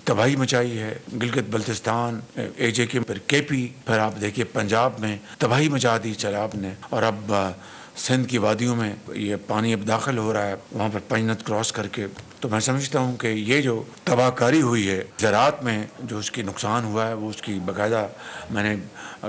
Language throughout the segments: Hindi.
तबाही मचाई है। गिलगित बल्तिस्तान, AJK, फिर KP, फिर आप देखिए पंजाब में तबाही मचा दी सैलाब ने। और अब सिंध की वादियों में ये पानी अब दाखिल हो रहा है, वहाँ पर पंजनद क्रॉस करके। तो मैं समझता हूँ कि ये जो तबाहकारी हुई है ज़राअत में, जो उसकी नुकसान हुआ है, वो उसकी बाकायदा मैंने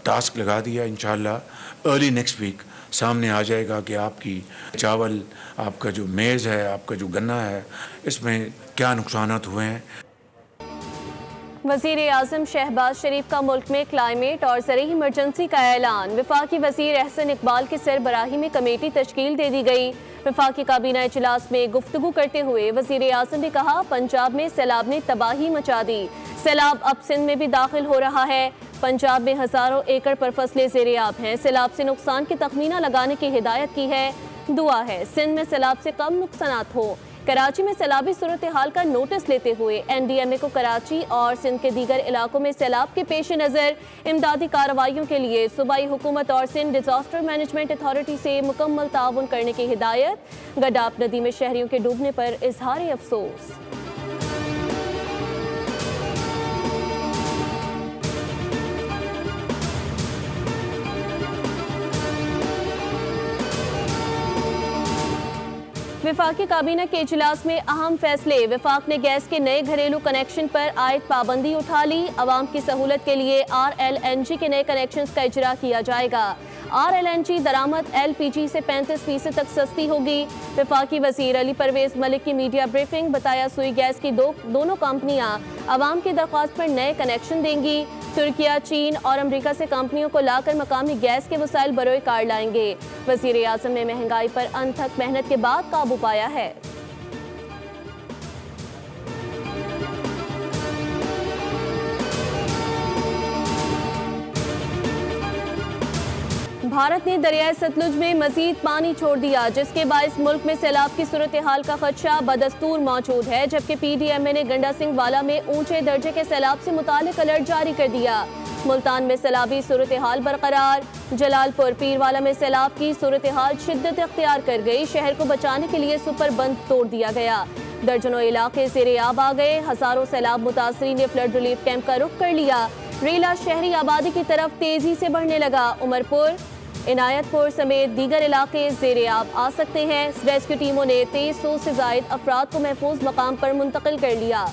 टास्क लगा दिया। इंशाअल्लाह अर्ली नेक्स्ट वीक सामने आ जाएगा कि आपकी चावल, आपका जो मेज़ है, आपका जो गन्ना है, इसमें क्या नुकसानात हुए हैं। वज़ीर आज़म शहबाज शरीफ का मुल्क में क्लाइमेट और ज़रूरी इमरजेंसी का ऐलान। वफाकी वज़ीर एहसन इकबाल की सरबराही में कमेटी तश्कील दे दी गई। वफाकी काबीना इजलास में गुफ्तगू करते हुए वज़ीर आज़म ने कहा, पंजाब में सैलाब ने तबाही मचा दी। सैलाब अब सिंध में भी दाखिल हो रहा है। पंजाब में हज़ारों एकड़ पर फसलें ज़ेर-ए-आब हैं। सैलाब से नुकसान की तखमीना लगाने की हिदायत की है। दुआ है सिंध में सैलाब से कम नुकसानात हो। कराची में सैलाबी सूरत हाल का नोटिस लेते हुए NDMA को कराची और सिंध के दीगर इलाकों में सैलाब के पेश नज़र इमदादी कार्रवाइयों के लिए सूबाई हुकूमत और सिंध डिजास्टर मैनेजमेंट अथॉरिटी से मुकम्मल ताउन करने की हिदायत। गडाप नदी में शहरियों के डूबने पर इजहार अफसोस। वफाकी काबीना के इजलास में अहम फैसले। वफाक ने गैस के नए घरेलू कनेक्शन पर आयद पाबंदी उठा ली। अवाम की सहूलत के लिए RLNG के नए कनेक्शन का इजरा किया जाएगा। RLNG दरामद LPG से 35% तक सस्ती होगी। वफाकी वज़ीर अली परवेज मलिक की मीडिया ब्रीफिंग। बताया सुई गैस की दोनों कंपनियां अवाम की दरख्वास्त पर नए कनेक्शन देंगी। तुर्किया, चीन और अमरीका से कंपनियों को लाकर मकामी गैस के वसाइल बरोए कार लाएंगे। वज़ीर आज़म ने महंगाई पर अनथक मेहनत के बाद काबू पाया है। भारत ने दरियाए सतलुज में मजीद पानी छोड़ दिया, जिसके बायस मुल्क में सैलाब की सूरत हाल का खदशा बदस्तूर मौजूद है। जबकि PDMA ने गंडा सिंह वाला में ऊंचे दर्जे के सैलाब से मुतालिक अलर्ट जारी कर दिया। मुल्तान में सैलाबी सूरत हाल बरकरार। जलालपुर पीरवाला में सैलाब की सूरत हाल शिद्दत इख्तियार कर गई। शहर को बचाने के लिए सुपर बंद तोड़ दिया गया। दर्जनों इलाके ज़ेर-ए-आब आ गए। हजारों सैलाब मुतासरीन ने फ्लड रिलीफ कैंप का रुख कर लिया। रेला शहरी आबादी की तरफ तेजी से बढ़ने लगा। उमरपुर, इनायतपुर समेत दीगर इलाके ज़ेर-ए-आब आ सकते हैं। रेस्क्यू टीमों ने 2300 से जायद अफराद को महफूज मकाम पर मुंतकिल कर लिया।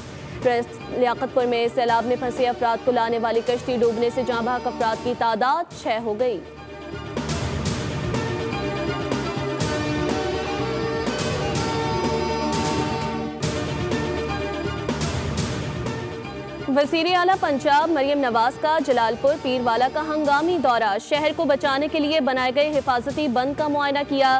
लियाकतपुर में सैलाब में फंसे अफराद को लाने वाली कश्ती डूबने से जाँ बहक अफराद की तादाद 6 हो गई। वज़ीर आला पंजाब मरियम नवाज का जलालपुर पीरवाला का हंगामी दौरा। शहर को बचाने के लिए बनाए गए हिफाजती बंद का मुआयना किया।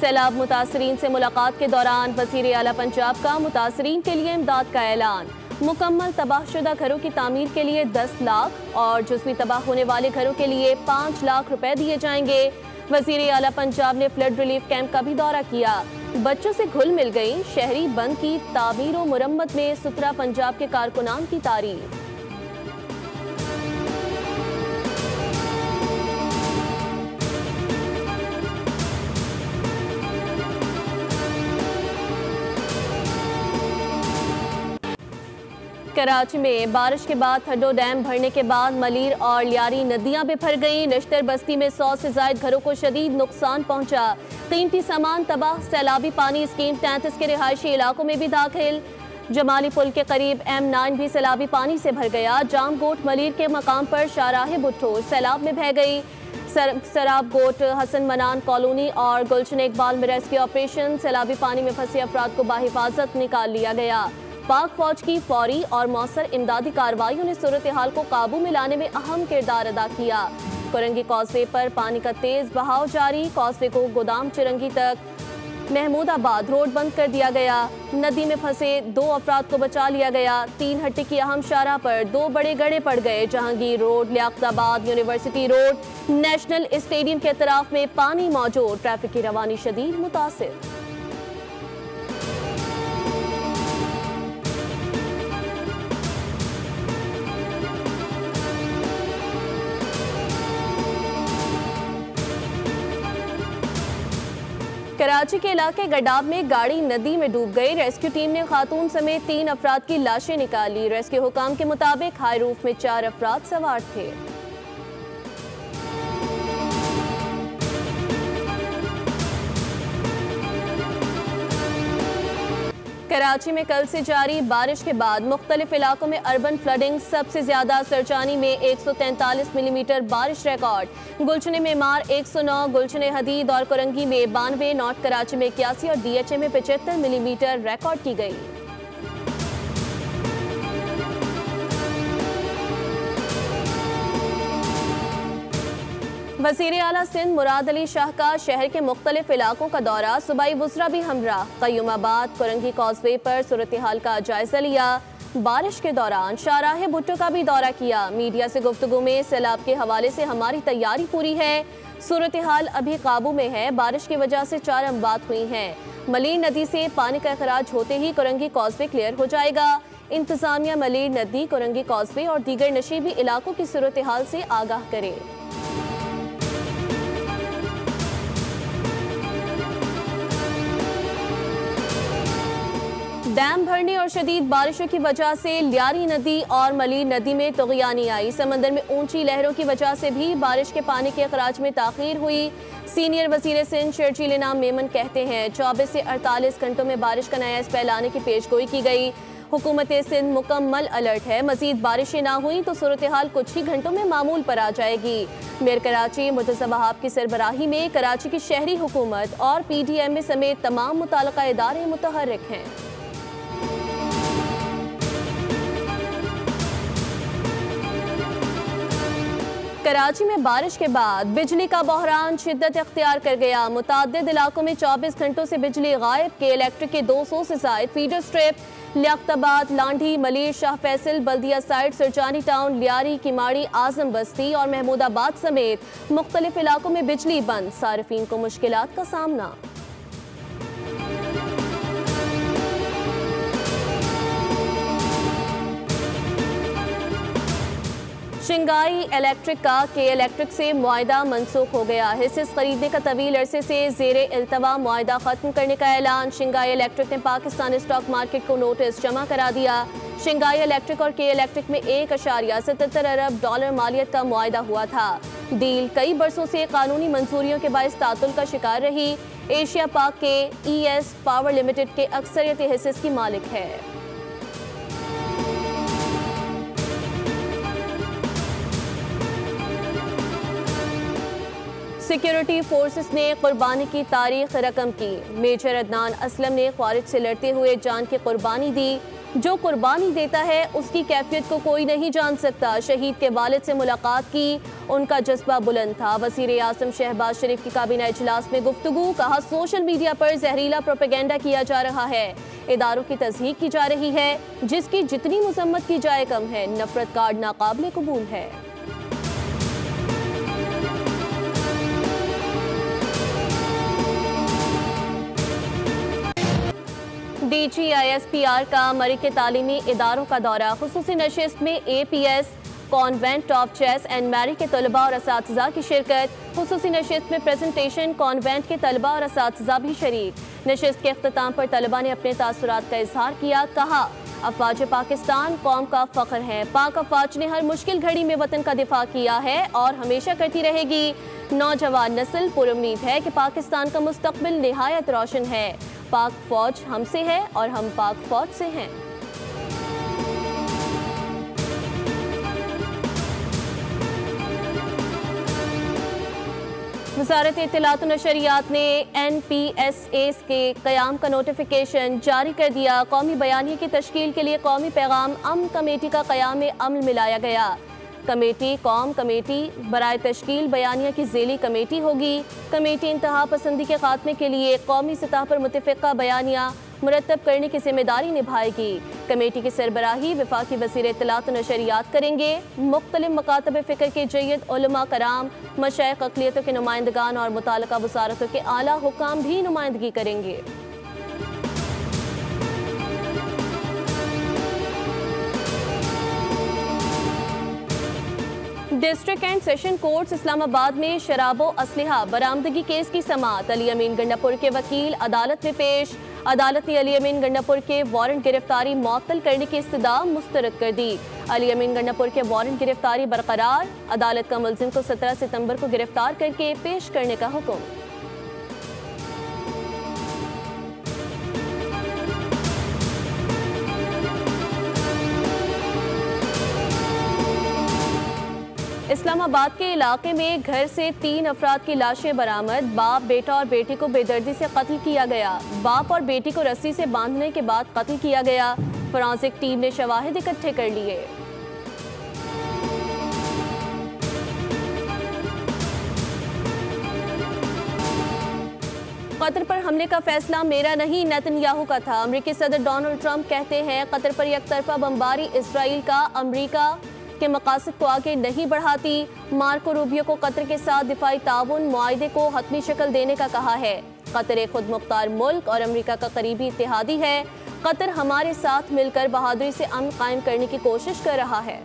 सैलाब मुतासरीन से मुलाकात के दौरान वज़ीर आला पंजाब का मुतासरीन के लिए इमदाद का ऐलान। मुकम्मल तबाहशुदा घरों की तामीर के लिए 10 लाख और जुज़वी तबाह होने वाले घरों के लिए 5 लाख रुपए दिए जाएंगे। वज़ीर आला पंजाब ने फ्लड रिलीफ कैंप का भी दौरा किया। बच्चों से घुल मिल गई। शहरी बंद की तामीर और मुरम्मत में सुथरा पंजाब के कारकुनान की तारीफ। कराची में बारिश के बाद थड्डो डैम भरने के बाद मलीर और लियारी नदियां भी भर गई। नश्तर बस्ती में 100 से जायद घरों को शदीद नुकसान पहुंचा। कीमती सामान तबाह। सैलाबी पानी स्कीम 33 के रिहायशी इलाकों में भी दाखिल। जमाली पुल के करीब M9 भी सैलाबी पानी से भर गया। जामगोट मलीर के मकाम पर शाहराह भुट्टो सैलाब में बह गई। सराब गोट, हसन मनान कॉलोनी और गुलशन इकबाल में रेस्क्यू ऑपरेशन। सैलाबी पानी में फंसे अफराद को बाहिफाजत निकाल लिया गया। पाक फौज की फौरी और मौसर इमदादी कार्रवाइयों ने सूरत हाल को काबू में लाने में अहम किरदार अदा किया। कुरंगी कॉजवे पर पानी का तेज बहाव जारी। कॉजवे को गोदाम चिरंगी तक महमूदाबाद रोड बंद कर दिया गया। नदी में फंसे 2 अफराद को बचा लिया गया। 3 हट्टी की अहम शाहराह पर 2 बड़े गड्ढे पड़ गए। Jahangir road, Liaquatabad, university road, national stadium के अतराफ में पानी मौजूद। ट्रैफिक की रवानी शदीद मुतासिर। कराची के इलाके गडाब में गाड़ी नदी में डूब गई। रेस्क्यू टीम ने खातून समेत 3 अफराद की लाशें निकाली। रेस्क्यू हुकाम के मुताबिक हाई रूफ में 4 अफराद सवार थे। कराची में कल से जारी बारिश के बाद मुख्तलिफ इलाकों में अर्बन फ्लडिंग। सबसे ज्यादा सरचानी में 143 मिलीमीटर बारिश रिकॉर्ड। गुलशन मेमार 109, गुलशन हदीद और कोरंगी में 92, नॉर्थ कराची में 81 और DHA में 75 मिलीमीटर रिकॉर्ड की गई। वज़ीर आला सिंध मुराद अली शाह का शहर के मुख्तलिफ इलाकों का दौरा। सूबाई वुज़रा भी हमरा। क़य्युमाबाद कोरंगी कॉजवे पर सूरत हाल का जायजा लिया। बारिश के दौरान शाहराह भुट्टो का भी दौरा किया। मीडिया से गुफ्तगू में सैलाब के हवाले से हमारी तैयारी पूरी है, सूरत हाल अभी काबू में है। बारिश की वजह से 4 अमवात हुई हैं। मलीर नदी से पानी का अखराज होते ही कोरंगी कॉजवे क्लियर हो जाएगा। इंतजामिया मलीर नदी, कोरंगी कॉजवे और दीगर नशीबी इलाकों की सूरत हाल से आगाह करे। डैम भरने और शदीद बारिशों की वजह से लियारी नदी और मलीर नदी में तुग़यानी आई। समंदर में ऊंची लहरों की वजह से भी बारिश के पानी के अखराज में ताख़ीर हुई। सीनियर वज़ीर सिंध शर्जील इनाम मेमन कहते हैं 24 से 48 घंटों में बारिश का नया स्पेल आने की पेशगोई की गई। हुकूमत सिंध मुकम्मल अलर्ट है। मजीद बारिशें ना हुई तो सूरत हाल कुछ ही घंटों में मामूल पर आ जाएगी। मेयर कराची मुर्तज़ा वहाब की सरबराही में कराची की शहरी हुकूमत और PDMA समेत तमाम मुताल्लिक़ा इदारे मुतहर्रिक हैं। कराची में बारिश के बाद बिजली का बहरान शिद्दत इख्तियार कर गया। मुताद्दिद इलाकों में 24 घंटों से बिजली गायब। के इलेक्ट्रिक के 200 से ज़ायद फीडर स्ट्रिप लियाकताबाद, लांढी, मलीर, शाह फैसल, बल्दिया साइड, सरचानी टाउन, लियारी, किमाड़ी, आजम बस्ती और महमूदाबाद समेत मुख्तलिफ इलाकों में बिजली बंद। सारिफीन को मुश्किलात का सामना। शिंगाई इलेक्ट्रिक का के इलेक्ट्रिक से मुआहदा मनसूख हो गया। हिस्से खरीदने का तवील अरसे से जेर इल्तवा मुआहदा खत्म करने का ऐलान। शिंगाई इलेक्ट्रिक ने पाकिस्तानी स्टॉक मार्केट को नोटिस जमा करा दिया। शिंगाई इलेक्ट्रिक और के इलेक्ट्रिक में 1.77 अरब डॉलर मालियत का मुआहदा हुआ था। डील कई बरसों से कानूनी मंजूरियों के बायस तातुल का शिकार रही। एशिया पाक के ES पावर लिमिटेड के अक्सरियत हिस्से की मालिक है। सिक्योरिटी फोर्सेस ने कुर्बानी की तारीख रकम की। मेजर अदनान असलम ने ख्वारिज से लड़ते हुए जान की कुर्बानी दी। जो कुर्बानी देता है उसकी कैफियत को कोई नहीं जान सकता। शहीद के वालिद से मुलाकात की, उनका जज्बा बुलंद था। वज़ीर आज़म शहबाज शरीफ की काबीना इजलास में गुफ्तगू। कहा सोशल मीडिया पर जहरीला प्रोपेगेंडा किया जा रहा है, इदारों की तज़हीक की जा रही है, जिसकी जितनी मजम्मत की जाए कम है। नफरत कार्ड नाकाबिले कबूल है। DGISPR का मरी के तालीमी इदारों का दौरा। खुसूसी नशिस्त में APS, Convent of Jesus and Mary के तलबा और असातिज़ा की शिरकत। खुसूसी नशिस्त में प्रेजेंटेशन, कॉन्वेंट के तलबा और असातिज़ा भी शरीक। नशिस्त के अख्ताम पर तलबा ने अपने तासुरात का इजहार किया। कहा अफवाज पाकिस्तान कौम का फ़ख्र है। पाक अफवाज ने हर मुश्किल घड़ी में वतन का दिफा किया है और हमेशा करती रहेगी। नौजवान नस्ल पुरुम्मीद है कि पाकिस्तान का मुस्तकबिल निहायत रोशन है। पाक फौज हमसे है और हम पाक फौज से हैं। वज़ारत इत्तलात व नशरियात ने NPSAs के क़याम का नोटिफिकेशन जारी कर दिया। कौमी बयानिया की तश्कील के लिए कौमी पैगाम अमन कमेटी का क़याम अमल में लाया गया। कमेटी कौम कमेटी बराए तश्कील बयानिया की ज़ेली कमेटी होगी। कमेटी इंतहा पसंदी के खात्मे के लिए कौमी सतह पर मुतफ़िक़ा बयानिया मुरतब करने की जिम्मेदारी निभाएगी। कमेटी की सरबराही वफाकी वज़ीर इत्तलात व नशरियात करेंगे। मुख्तलिफ मकातब फ़िक्र के जय्यद उलमा कराम, मशाइख़ अक़लियतों के नुमाइंदगान और मुताल्लिक़ा वज़ारतों के आला हुकाम भी नुमाइंदगी करेंगे। District and session courts Islamabad में शराब व असलहा बरामदगी केस की समाअत। अली अमीन गंडापुर के वकील अदालत में पेश। अदालत ने अली अमीन गंडापुर के वारंट गिरफ्तारी मुअत्तल करने की इस्तदा मुस्तरद कर दी। अली अमीन गंडापुर के वारंट गिरफ्तारी बरकरार। अदालत का मुलजिम को 17 सितंबर को गिरफ्तार करके पेश करने का हुक्म। इस्लामाबाद के इलाके में घर से 3 अफराद की लाशें बरामद। बाप, बेटा और बेटी को बेदर्दी से कत्ल किया गया। बाप और बेटी को रस्सी से बांधने के बाद कत्ल किया गया। फोरेंसिक टीम ने शवाहिद इकट्ठे कर लिए। कतर पर हमले का फैसला मेरा नहीं, नेतन्याहू का था। अमेरिकी सदर डोनाल्ड ट्रंप कहते हैं कतर पर यकतरफा बमबारी इसराइल का अमेरिका के मकासद को आगे नहीं बढ़ाती। मार्को रूबियो को कतर के साथ दिफाई ताउन मुआहदे को हतमी शक्ल देने का कहा है। कतर एक खुद मुख्तार मुल्क और अमेरिका का करीबी इत्तेहादी है। कतर हमारे साथ मिलकर बहादुरी से अमन कायम करने की कोशिश कर रहा है।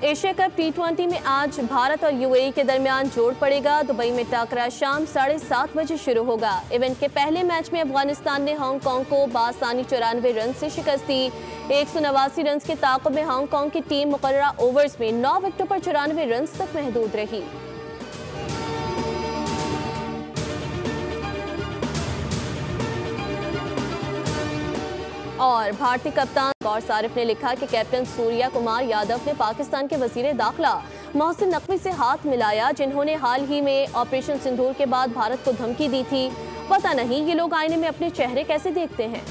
एशिया कप T20 में आज भारत और यूएई के दरमियान जोड़ पड़ेगा। दुबई में टाकरा शाम 7:30 बजे शुरू होगा। इवेंट के पहले मैच में अफगानिस्तान ने हांगकांग को बासानी 94 रन से शिकस्त दी। 189 रन के ताक़ुब में हांगकांग की टीम मुकर्ररा ओवर्स में 9 विकेटों पर 94 रन तक महदूद रही। और भारतीय कप्तान गौर सारिफ ने लिखा कि कैप्टन सूर्या कुमार यादव ने पाकिस्तान के वजीर दाखिला मोहसिन नकवी से हाथ मिलाया, जिन्होंने हाल ही में ऑपरेशन सिंदूर के बाद भारत को धमकी दी थी। पता नहीं ये लोग आईने में अपने चेहरे कैसे देखते हैं।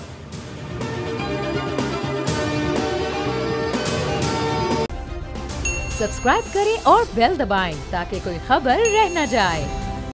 सब्सक्राइब करें और बेल दबाएं ताकि कोई खबर रह न जाए।